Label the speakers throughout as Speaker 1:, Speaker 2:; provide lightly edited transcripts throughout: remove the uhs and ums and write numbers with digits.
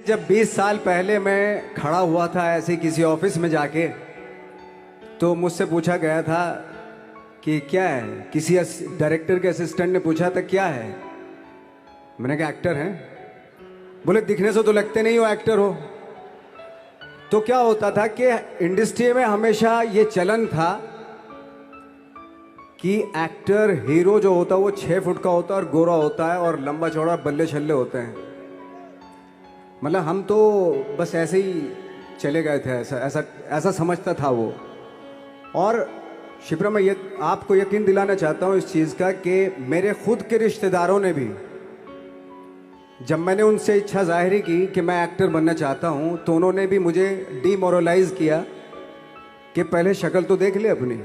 Speaker 1: जब 20 साल पहले मैं खड़ा हुआ था ऐसे किसी ऑफिस में जाके, तो मुझसे पूछा गया था कि क्या है। किसी डायरेक्टर के असिस्टेंट ने पूछा था क्या है। मैंने कहा एक्टर हैं। बोले दिखने से तो लगते नहीं हो एक्टर हो। तो क्या होता था कि इंडस्ट्री में हमेशा ये चलन था कि एक्टर हीरो जो होता है वो 6 फुट का होता है और गोरा होता है और लंबा चौड़ा बल्ले छल्ले होते हैं। मतलब हम तो बस ऐसे ही चले गए थे, ऐसा ऐसा ऐसा समझता था वो। और शिप्रा, मैं ये आपको यकीन दिलाना चाहता हूँ इस चीज़ का कि मेरे खुद के रिश्तेदारों ने भी, जब मैंने उनसे इच्छा जाहिर की कि मैं एक्टर बनना चाहता हूँ, तो उन्होंने भी मुझे डीमोरलाइज किया कि पहले शक्ल तो देख ले अपनी,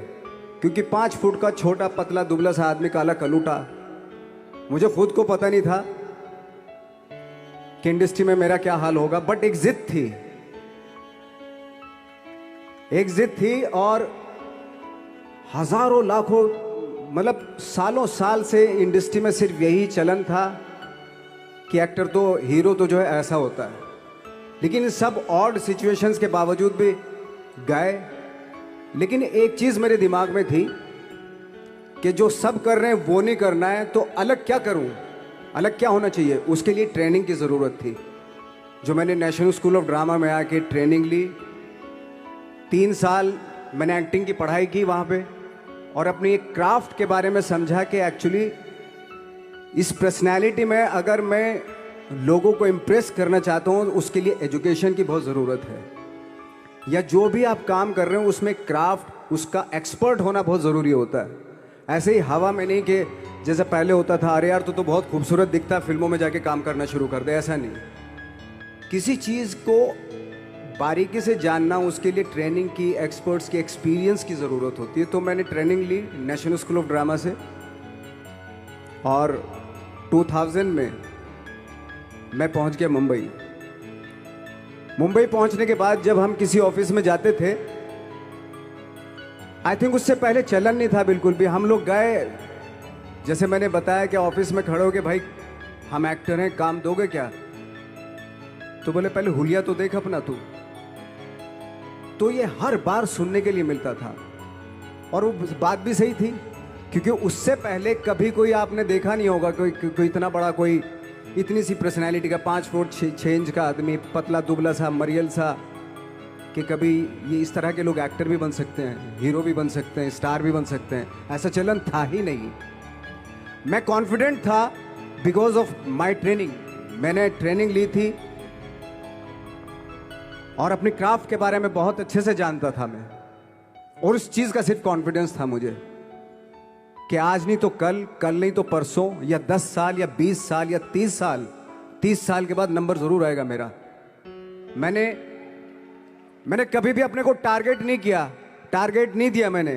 Speaker 1: क्योंकि 5 फुट का छोटा पतला दुबला सा आदमी, काला कलूटा। मुझे खुद को पता नहीं था कि इंडस्ट्री में मेरा क्या हाल होगा, बट एक जिद थी, एक जिद थी। और हजारों लाखों मतलब सालों साल से इंडस्ट्री में सिर्फ यही चलन था कि एक्टर तो, हीरो तो जो है ऐसा होता है। लेकिन इन सब ऑड सिचुएशंस के बावजूद भी गए। लेकिन एक चीज़ मेरे दिमाग में थी कि जो सब कर रहे हैं वो नहीं करना है, तो अलग क्या करूं, अलग क्या होना चाहिए। उसके लिए ट्रेनिंग की ज़रूरत थी, जो मैंने नेशनल स्कूल ऑफ ड्रामा में आके ट्रेनिंग ली। 3 साल मैंने एक्टिंग की पढ़ाई की वहाँ पे, और अपनी एक क्राफ्ट के बारे में समझा कि एक्चुअली इस पर्सनैलिटी में अगर मैं लोगों को इम्प्रेस करना चाहता हूँ, उसके लिए एजुकेशन की बहुत ज़रूरत है। या जो भी आप काम कर रहे हो उसमें क्राफ्ट, उसका एक्सपर्ट होना बहुत ज़रूरी होता है। ऐसे ही हवा में नहीं कि जैसे पहले होता था, अरे यार तो बहुत खूबसूरत दिखता है, फिल्मों में जाके काम करना शुरू कर दे। ऐसा नहीं। किसी चीज़ को बारीकी से जानना, उसके लिए ट्रेनिंग की, एक्सपर्ट्स की, एक्सपीरियंस की ज़रूरत होती है। तो मैंने ट्रेनिंग ली नेशनल स्कूल ऑफ ड्रामा से, और 2000 में मैं पहुंच गया मुंबई। मुंबई पहुंचने के बाद जब हम किसी ऑफिस में जाते थे, आई थिंक उससे पहले चलन नहीं था बिल्कुल भी। हम लोग गए, जैसे मैंने बताया कि ऑफिस में खड़े हो के, भाई हम एक्टर हैं, काम दोगे क्या। तो बोले पहले हुलिया तो देख अपना तू। तो ये हर बार सुनने के लिए मिलता था, और वो बात भी सही थी, क्योंकि उससे पहले कभी कोई आपने देखा नहीं होगा कोई इतना बड़ा, कोई इतनी सी पर्सनैलिटी का 5 फुट 6 इंच का आदमी, पतला दुबला सा मरियल सा, कि कभी ये इस तरह के लोग एक्टर भी बन सकते हैं, हीरो भी बन सकते हैं, स्टार भी बन सकते हैं। ऐसा चलन था ही नहीं। मैं कॉन्फिडेंट था बिकॉज ऑफ माई ट्रेनिंग। मैंने ट्रेनिंग ली थी और अपनी क्राफ्ट के बारे में बहुत अच्छे से जानता था मैं, और उस चीज़ का सिर्फ कॉन्फिडेंस था मुझे कि आज नहीं तो कल, कल नहीं तो परसों, या 10 साल या 20 साल या 30 साल, 30 साल के बाद नंबर ज़रूर आएगा मेरा। मैंने कभी भी अपने को टारगेट नहीं किया, टारगेट नहीं दिया मैंने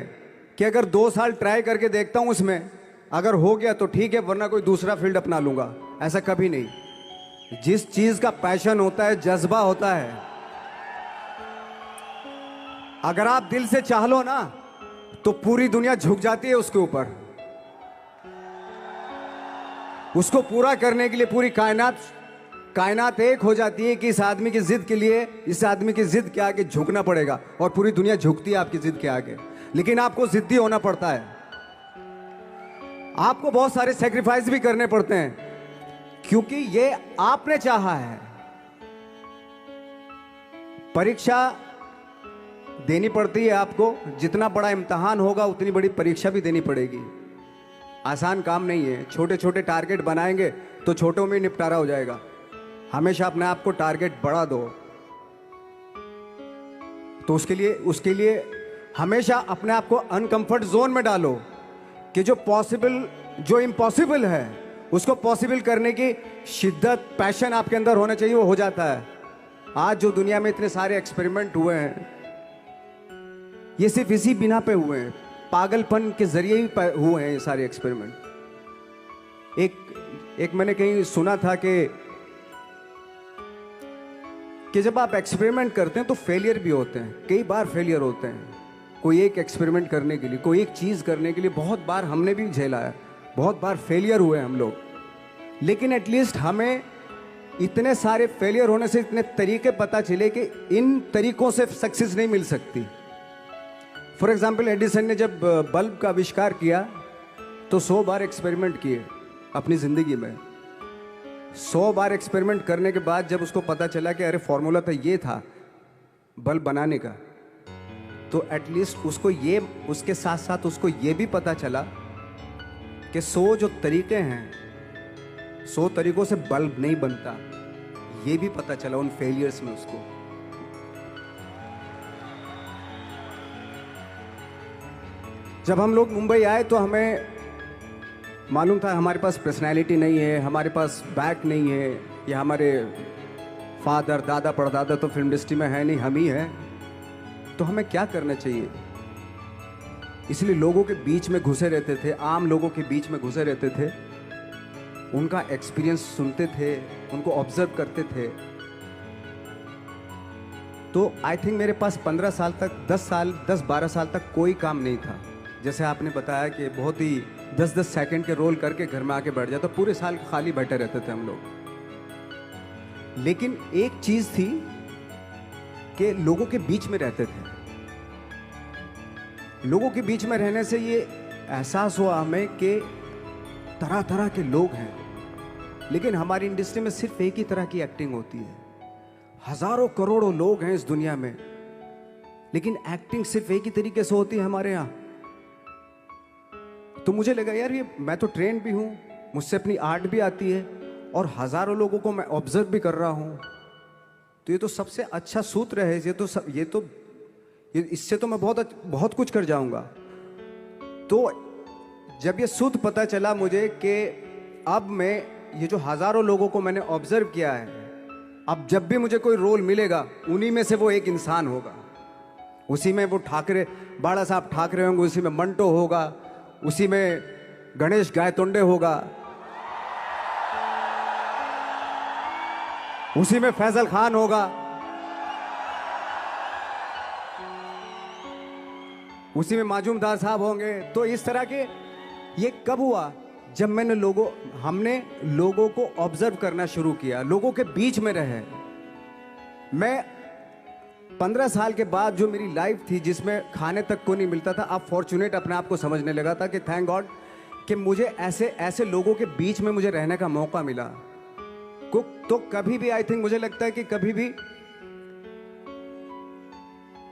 Speaker 1: कि अगर 2 साल ट्राई करके देखता हूँ, उसमें अगर हो गया तो ठीक है, वरना कोई दूसरा फील्ड अपना लूँगा। ऐसा कभी नहीं। जिस चीज़ का पैशन होता है, जज्बा होता है, अगर आप दिल से चाह लो ना, तो पूरी दुनिया झुक जाती है उसके ऊपर। उसको पूरा करने के लिए पूरी कायनात एक हो जाती है कि इस आदमी की जिद के लिए, इस आदमी की जिद के आगे झुकना पड़ेगा, और पूरी दुनिया झुकती है आपकी जिद के आगे। लेकिन आपको जिद्दी होना पड़ता है, आपको बहुत सारे सेक्रीफाइस भी करने पड़ते हैं, क्योंकि ये आपने चाहा है। परीक्षा देनी पड़ती है आपको, जितना बड़ा इम्तहान होगा उतनी बड़ी परीक्षा भी देनी पड़ेगी। आसान काम नहीं है। छोटे छोटे टारगेट बनाएंगे तो छोटों में निपटारा हो जाएगा। हमेशा अपने आप को टारगेट बढ़ा दो। तो उसके लिए हमेशा अपने आप को अनकंफर्ट जोन में डालो, कि जो इम्पॉसिबल है उसको पॉसिबल करने की शिद्दत, पैशन आपके अंदर होना चाहिए, वो हो जाता है। आज जो दुनिया में इतने सारे एक्सपेरिमेंट हुए हैं, ये सिर्फ इसी बिना पे हुए हैं, पागलपन के जरिए ही हुए हैं ये सारे एक्सपेरिमेंट। एक मैंने कहीं सुना था कि जब आप एक्सपेरिमेंट करते हैं तो फेलियर भी होते हैं, कई बार फेलियर होते हैं। कोई एक एक्सपेरिमेंट करने के लिए, कोई एक चीज़ करने के लिए बहुत बार हमने भी झेला है, बहुत बार फेलियर हुए हम लोग। लेकिन एटलीस्ट हमें इतने सारे फेलियर होने से इतने तरीके पता चले कि इन तरीकों से सक्सेस नहीं मिल सकती। फॉर एग्जाम्पल, एडिसन ने जब बल्ब का आविष्कार किया तो 100 बार एक्सपेरिमेंट किए अपनी ज़िंदगी में। 100 बार एक्सपेरिमेंट करने के बाद जब उसको पता चला कि अरे फॉर्मूला तो ये था बल्ब बनाने का, तो एटलीस्ट उसको ये, उसके साथ साथ उसको ये भी पता चला कि 100 जो तरीके हैं, 100 तरीकों से बल्ब नहीं बनता, ये भी पता चला उन फेलियर्स में उसको। जब हम लोग मुंबई आए तो हमें मालूम था हमारे पास पर्सनैलिटी नहीं है, हमारे पास बैक नहीं है, या हमारे फादर दादा परदादा तो फिल्म इंडस्ट्री में है नहीं, हम ही हैं, तो हमें क्या करना चाहिए। इसलिए लोगों के बीच में घुसे रहते थे, आम लोगों के बीच में घुसे रहते थे, उनका एक्सपीरियंस सुनते थे, उनको ऑब्जर्व करते थे। तो आई थिंक मेरे पास 15 साल तक, 10-12 साल तक कोई काम नहीं था। जैसे आपने बताया कि बहुत ही 10-10 सेकंड के रोल करके घर में आके बैठ जाता, तो पूरे साल खाली बैठे रहते थे हम लोग। लेकिन एक चीज थी कि लोगों के बीच में रहते थे। लोगों के बीच में रहने से ये एहसास हुआ हमें कि तरह तरह के लोग हैं, लेकिन हमारी इंडस्ट्री में सिर्फ एक ही तरह की एक्टिंग होती है। हजारों करोड़ों लोग हैं इस दुनिया में, लेकिन एक्टिंग सिर्फ एक ही तरीके से होती है हमारे यहाँ। तो मुझे लगा यार, ये मैं तो ट्रेन भी हूँ, मुझसे अपनी आर्ट भी आती है, और हजारों लोगों को मैं ऑब्जर्व भी कर रहा हूँ, तो ये तो सबसे अच्छा सूत्र है। इससे तो मैं बहुत कुछ कर जाऊंगा। तो जब ये सूत्र पता चला मुझे कि अब मैं ये जो हजारों लोगों को मैंने ऑब्जर्व किया है, अब जब भी मुझे कोई रोल मिलेगा उन्हीं में से वो एक इंसान होगा। उसी में वो ठाकरे, बाला साहब ठाकरे होंगे, उसी में मंटो होगा, उसी में गणेश गायतोंडे होगा, उसी में फैजल खान होगा, उसी में माजूमदार साहब होंगे। तो इस तरह के, ये कब हुआ? जब हमने लोगों को ऑब्जर्व करना शुरू किया, लोगों के बीच में रहे। मैं 15 साल के बाद जो मेरी लाइफ थी जिसमें खाने तक को नहीं मिलता था, अब फॉर्चुनेट अपने आप को समझने लगा था कि थैंक गॉड कि मुझे ऐसे लोगों के बीच में मुझे रहने का मौका मिला। तो कभी भी, आई थिंक मुझे लगता है कि कभी भी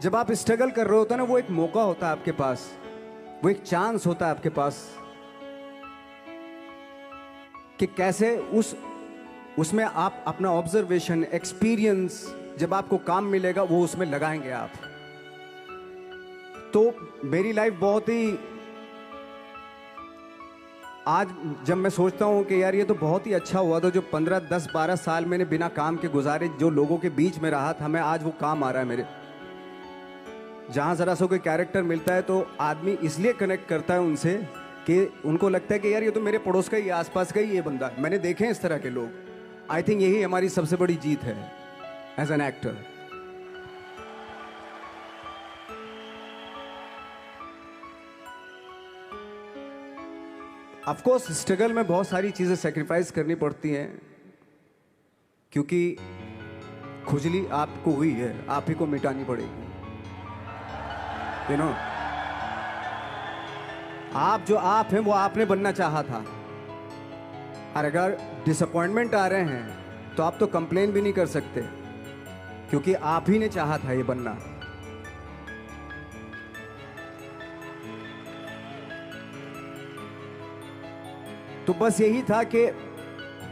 Speaker 1: जब आप स्ट्रगल कर रहे होते हैं ना, वो एक मौका होता है आपके पास, वो एक चांस होता है आपके पास कि कैसे उसमें आप अपना ऑब्जर्वेशन, एक्सपीरियंस, जब आपको काम मिलेगा वो उसमें लगाएंगे आप। तो मेरी लाइफ बहुत ही, आज जब मैं सोचता हूँ कि यार ये तो बहुत ही अच्छा हुआ था जो 15, 10, 12 साल मैंने बिना काम के गुजारे, जो लोगों के बीच में रहा था, मैं आज वो काम आ रहा है मेरे। जहाँ ज़रा सा कोई कैरेक्टर मिलता है तो आदमी इसलिए कनेक्ट करता है उनसे कि उनको लगता है कि यार ये तो मेरे पड़ोस का ही, आसपास का ही ये बंदा है। मैंने देखे हैं इस तरह के लोग। आई थिंक यही हमारी सबसे बड़ी जीत है as an actor. Of course struggle में बहुत सारी चीज़ें सेक्रीफाइस करनी पड़ती हैं, क्योंकि खुजली आपको हुई है, आप ही को मिटानी पड़ेगी। यू नो, आप जो आप हैं वो आपने बनना चाहा था, और अगर डिसअपॉइंटमेंट आ रहे हैं तो आप तो कंप्लेन भी नहीं कर सकते, क्योंकि आप ही ने चाहा था ये बनना। तो बस यही था कि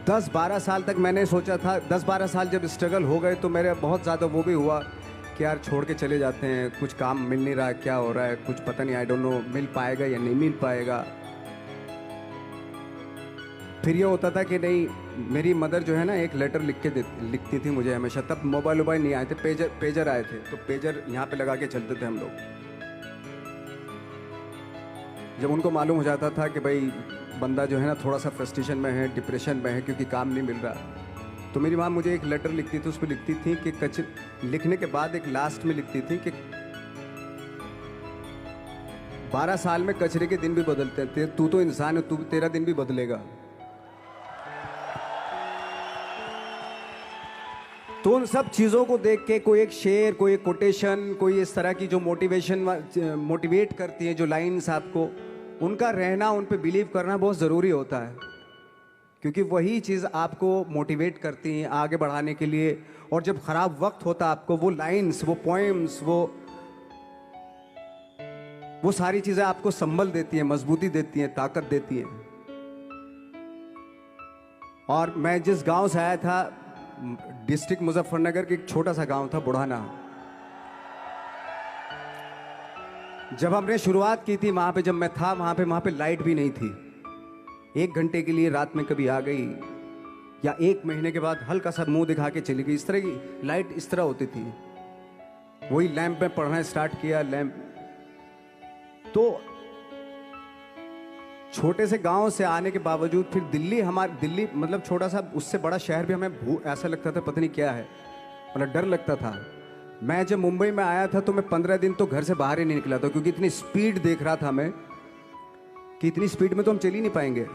Speaker 1: 10-12 साल तक मैंने सोचा था, 10-12 साल जब स्ट्रगल हो गए तो मेरे बहुत ज़्यादा वो भी हुआ कि यार छोड़ के चले जाते हैं, कुछ काम मिल नहीं रहा, क्या हो रहा है कुछ पता नहीं, आई डोंट नो मिल पाएगा या नहीं मिल पाएगा। फिर ये होता था कि नहीं, मेरी मदर जो है ना एक लेटर लिखती थी मुझे हमेशा। तब मोबाइल नहीं आए थे, पेजर आए थे, तो पेजर यहाँ पे लगा के चलते थे हम लोग। जब उनको मालूम हो जाता था कि भाई बंदा जो है ना थोड़ा सा फ्रस्ट्रेशन में है, डिप्रेशन में है, क्योंकि काम नहीं मिल रहा, तो मेरी माँ मुझे एक लेटर लिखती थी। उस पर लिखती थी कि लिखने के बाद एक लास्ट में लिखती थी कि 12 साल में कचरे के दिन भी बदलते थे, तू तो इंसान है, तेरा दिन भी बदलेगा। तो उन सब चीज़ों को देख के कोई एक शेर, कोई एक कोटेशन, कोई इस तरह की जो मोटिवेट करती हैं जो लाइंस आपको, उनका रहना, उन पे बिलीव करना बहुत ज़रूरी होता है, क्योंकि वही चीज़ आपको मोटिवेट करती हैं आगे बढ़ाने के लिए। और जब ख़राब वक्त होता है आपको वो लाइंस, वो पोएम्स, वो सारी चीज़ें आपको संबल देती हैं, मजबूती देती हैं, ताकत देती हैं। और मैं जिस गांव से आया था, डिस्ट्रिक्ट मुजफ्फरनगर के एक छोटा सा गांव था बुढ़ाना। जब हमने शुरुआत की थी वहां पे, जब मैं था वहां पे लाइट भी नहीं थी। 1 घंटे के लिए रात में कभी आ गई, या 1 महीने के बाद हल्का सा मुंह दिखा के चली गई। इस तरह की लाइट इस तरह होती थी। वही लैंप में पढ़ना स्टार्ट किया, लैंप। तो छोटे से गांव से आने के बावजूद फिर दिल्ली मतलब छोटा सा, उससे बड़ा शहर भी हमें ऐसा लगता था पता नहीं क्या है, मतलब डर लगता था। मैं जब मुंबई में आया था तो मैं 15 दिन तो घर से बाहर ही नहीं निकला था, क्योंकि इतनी स्पीड देख रहा था मैं कि इतनी स्पीड में तो हम चल ही नहीं पाएंगे,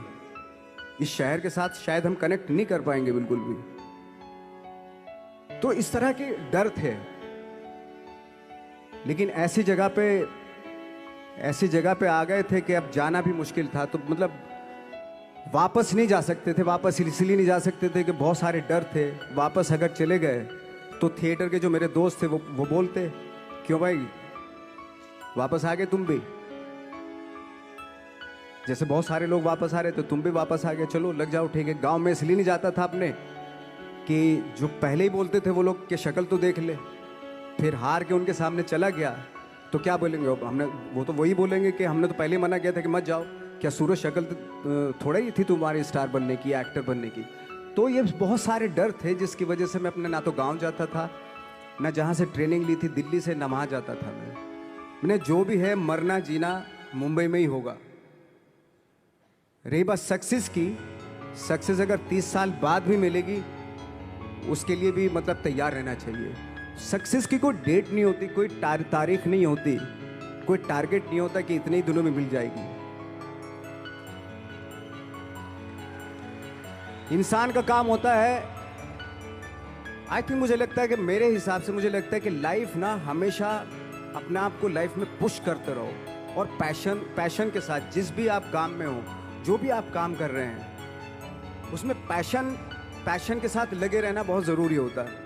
Speaker 1: इस शहर के साथ शायद हम कनेक्ट नहीं कर पाएंगे बिल्कुल भी। तो इस तरह के डर थे। लेकिन ऐसी जगह पे आ गए थे कि अब जाना भी मुश्किल था। तो मतलब वापस नहीं जा सकते थे। वापस इसलिए नहीं जा सकते थे कि बहुत सारे डर थे। वापस अगर चले गए तो थिएटर के जो मेरे दोस्त थे वो बोलते, क्यों भाई वापस आ गए तुम भी, जैसे बहुत सारे लोग वापस आ रहे थे तुम भी वापस आ गए, चलो लग जाओ ठीक है। गांव में इसलिए नहीं जाता था अपने कि जो पहले ही बोलते थे वो लोग कि शक्ल तो देख ले, फिर हार के उनके सामने चला गया तो क्या बोलेंगे वो तो वही बोलेंगे कि हमने तो पहले मना किया था कि मत जाओ, क्या सूरज शक्ल थोड़ा ही थी तुम्हारी स्टार बनने की, एक्टर बनने की। तो ये बहुत सारे डर थे जिसकी वजह से मैं अपने ना तो गांव जाता था, ना जहाँ से ट्रेनिंग ली थी दिल्ली से, ना वहाँ जाता था। मैंने जो भी है मरना जीना मुंबई में ही होगा। रही बात सक्सेस की, सक्सेस अगर 30 साल बाद भी मिलेगी उसके लिए भी मतलब तैयार रहना चाहिए। सक्सेस की कोई डेट नहीं होती, कोई तारीख नहीं होती, कोई टारगेट नहीं होता कि इतने ही दिनों में मिल जाएगी। इंसान का काम होता है, आई थिंक मुझे लगता है कि मेरे हिसाब से मुझे लगता है कि लाइफ ना हमेशा अपने आप को लाइफ में पुश करते रहो, और पैशन के साथ जिस भी आप काम में हो, जो भी आप काम कर रहे हैं उसमें पैशन के साथ लगे रहना बहुत ज़रूरी होता है।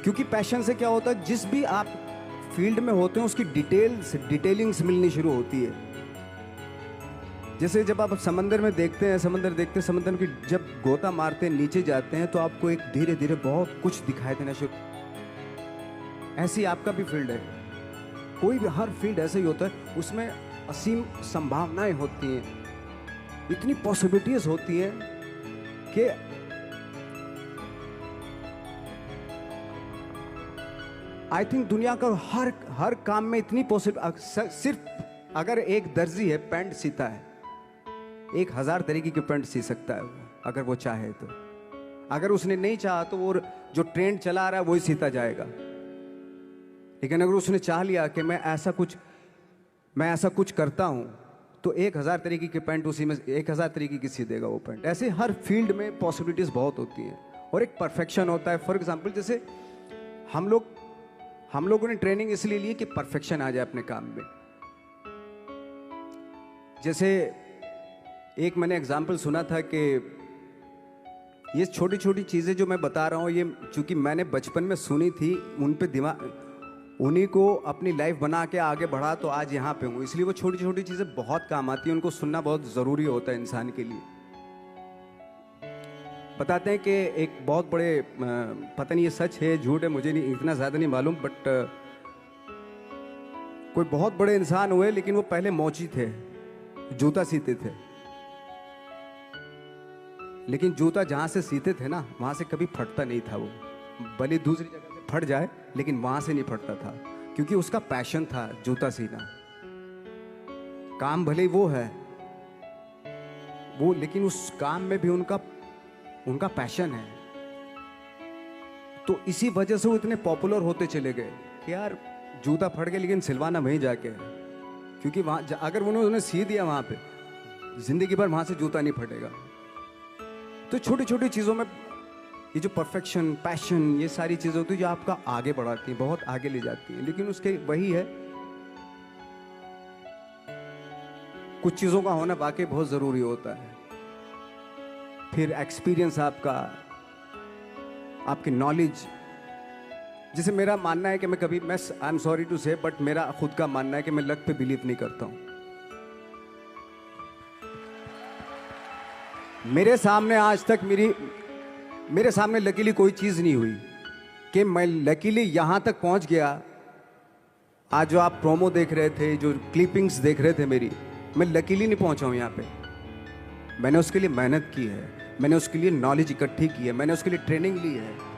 Speaker 1: क्योंकि पैशन से क्या होता है, जिस भी आप फील्ड में होते हैं उसकी डिटेलिंग्स मिलनी शुरू होती है। जैसे जब आप समंदर में देखते हैं, समंदर की जब गोता मारते हैं, नीचे जाते हैं तो आपको एक धीरे धीरे बहुत कुछ दिखाई देना शुरू। ऐसी आपका भी फील्ड है, कोई भी हर फील्ड ऐसा ही होता है, उसमें असीम संभावनाएं होती हैं, इतनी पॉसिबिलिटीज होती हैं कि आई थिंक दुनिया का हर काम में इतनी सिर्फ अगर एक दर्जी है पैंट सीता है, 1000 तरीके की पैंट सी सकता है वो, अगर वो चाहे तो। अगर उसने नहीं चाहा तो वो जो ट्रेंड चला रहा है वही सीता जाएगा। लेकिन अगर उसने चाह लिया कि मैं ऐसा कुछ करता हूं, तो 1000 तरीके की पैंट उसी में 1000 तरीके की सी देगा वो पैंट। ऐसे हर फील्ड में पॉसिबिलिटीज बहुत होती हैं, और एक परफेक्शन होता है। फॉर एग्जाम्पल जैसे हम लोगों ने ट्रेनिंग इसलिए ली कि परफेक्शन आ जाए अपने काम में। जैसे एक मैंने एग्जाम्पल सुना था कि ये छोटी छोटी चीज़ें जो मैं बता रहा हूँ, ये चूंकि मैंने बचपन में सुनी थी, उन पे उन्हीं को अपनी लाइफ बना के आगे बढ़ा तो आज यहाँ पे हूँ। इसलिए वो छोटी छोटी चीज़ें बहुत काम आती हैं, उनको सुनना बहुत ज़रूरी होता है इंसान के लिए। बताते हैं कि एक बहुत बड़े, पता नहीं ये सच है झूठ है, मुझे नहीं इतना ज़्यादा नहीं मालूम, बट कोई बहुत बड़े इंसान हुए, लेकिन वो पहले मोची थे, जूता सीते थे। लेकिन जूता जहाँ से सीते थे ना, वहाँ से कभी फटता नहीं था वो, भले दूसरी जगह से फट जाए लेकिन वहाँ से नहीं फटता था, क्योंकि उसका पैशन था जूता सीना। काम भले वो है वो, लेकिन उस काम में भी उनका पैशन है। तो इसी वजह से वो इतने पॉपुलर होते चले गए कि यार जूता फट गया लेकिन सिलवाना वहीं जाके है, क्योंकि वहाँ अगर उन्होंने सी दिया वहाँ पे, जिंदगी भर वहाँ से जूता नहीं फटेगा। तो छोटी छोटी चीज़ों में ये जो परफेक्शन, पैशन, ये सारी चीज़ें होती है जो आपका आगे बढ़ाती हैं, बहुत आगे ले जाती हैं। लेकिन उसके वही है, कुछ चीज़ों का होना वाकई बहुत ज़रूरी होता है। फिर एक्सपीरियंस आपका, आपकी नॉलेज। जैसे मेरा मानना है कि मैं आई एम सॉरी टू से, बट मेरा खुद का मानना है कि मैं लक पे बिलीव नहीं करता हूँ। मेरे सामने आज तक मेरे सामने लकीली कोई चीज़ नहीं हुई कि मैं लकीली यहाँ तक पहुँच गया। आज जो आप प्रोमो देख रहे थे, जो क्लिपिंग्स देख रहे थे मेरी, मैं लकीली नहीं पहुँचा हूँ यहाँ पे। मैंने उसके लिए मेहनत की है, मैंने उसके लिए नॉलेज इकट्ठी की है, मैंने उसके लिए ट्रेनिंग ली है।